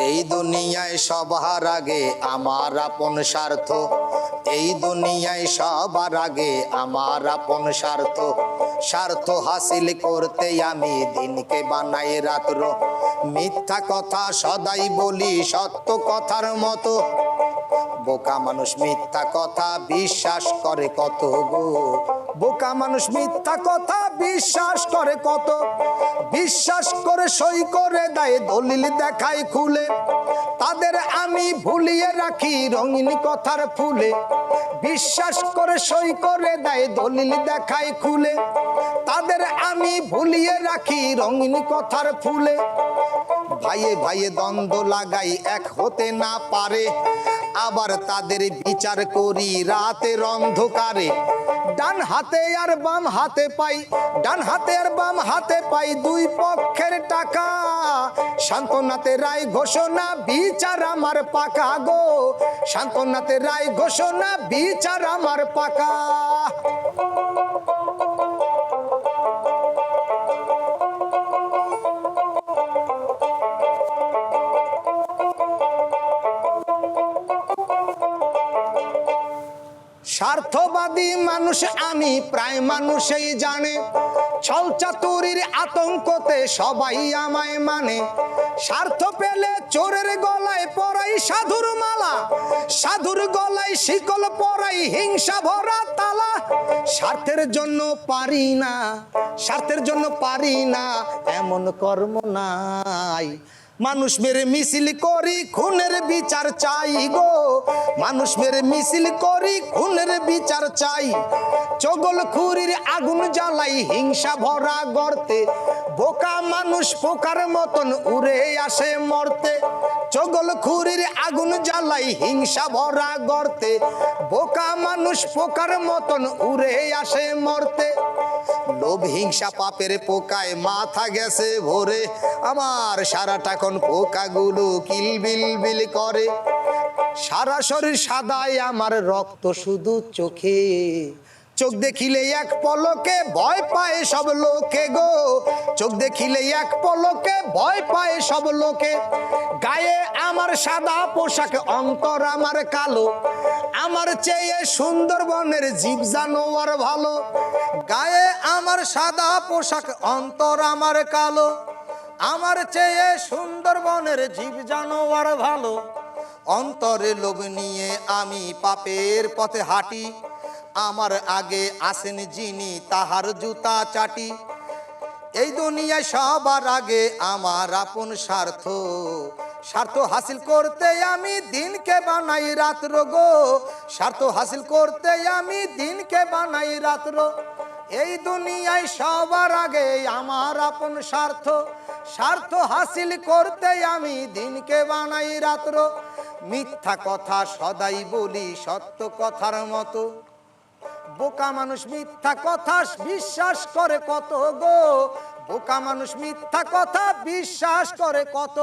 এই দুনিয়ায় সবার আগে আমার আপন স্বার্থ, এই দুনিয়ায় সবার আগে আমার আপন স্বার্থ। স্বার্থ হাসিল করতে আমি দিনকে বানাই রাত্র, মিথ্যা কথা সদাই বলি সত্য কথার মতো। বোকা মানুষ মিথ্যা কথা বিশ্বাস করে কত গো, বোকা মানুষ মিথ্যা কথা বিশ্বাস করে কত। বিশ্বাস করে সই করে দেয় দলিল দেখায় খুলে, তাদের আমি ভুলিয়ে রাখি রঙিন কথার ফুলে। বিশ্বাস করে সই করে দেয় দলিল দেখায় খুলে, তাদের আমি ভুলিয়ে রাখি রঙিন কথার ফুলে। ভাইয়ে ভাইয়ে দ্বন্দ্ব লাগাই এক হতে না পারে, আবার তাদের বিচার করি রাতের অন্ধকারে। ডান হাতে আর বাম হাতে পাই, ডান হাতে আর বাম হাতে পাই দুই পক্ষের টাকা। সান্ত্বনাতে রায় ঘোষণা বিচার আমার পাকা গো, সান্ত্বনাতে রায় ঘোষণা বিচার আমার পাকা। স্বার্থবাদী মানুষ আমি প্রায় মানুষই জানে, ছল চাতুরির আতঙ্কতে সবাই আমায় মানে। স্বার্থ পেলে চোরের গলায় পরাই সাধুর মালা, সাধুর গলায় শিকল পরাই হিংসা ভরা তালা। স্বার্থের জন্য পারি না, স্বার্থের জন্য পারি না এমন কর্ম নাই। মানুষ মেরে মিছিল করি খুনের বিচার চাই গো, মানুষ মেরে মিছিল করি খুনের বিচার চাই। চগল খুরির আগুন জ্বালাই হিংসা ভরা গর্তে, বোকা মানুষ পোকার মতন উড়ে আসে মরতে। চগল খুরির আগুন জ্বালাই হিংসা ভরা গর্তে, বোকা মানুষ পোকার মতন উড়ে আসে মরতে। লোভ হিংসা পাপের পোকায় মাথা গেছে ভরে, আমার সারাটা কোন পোকাগুলো কিলবিল বিল করে। সারা শরীর সাদায় আমার রক্ত শুধু চোখে, চোখ দেখিলে এক পলকে ভয় পায় সব লোকে গো, চোখ দেখিলে এক পলকে ভয় পায় সব লোকে। গায়ে আমার সাদা পোশাক অন্তর আমার কালো, আমার চেয়ে সুন্দরবনের জীব জানোয়ার ভালো। গায়ে আমার সাদা পোশাক অন্তর আমার কালো, আমার চেয়ে সুন্দরবনের জীব জানোয়ার ভালো। অন্তরে লোভ নিয়ে আমি পাপের পথে হাঁটি, আমার আগে আসেন যিনি তাহার জুতা চাটি। এই দুনিয়ায় সবার আগে আমার আপন স্বার্থ, স্বার্থ হাসিল করতে আমি দিনকে বানাই রাত্র গো, স্বার্থ হাসিল করতে আমি দিনকে বানাই রাত্র। এই দুনিয়ায় সবার আগে আমার আপন স্বার্থ, স্বার্থ হাসিল করতে আমি দিনকে বানাই রাত্র। মিথ্যা কথা সদাই বলি সত্য কথার মতো, বোকা মানুষ মিথ্যা কথা বিশ্বাস করে কত গো, বোকা মানুষ মিথ্যা কথা বিশ্বাস করে কত।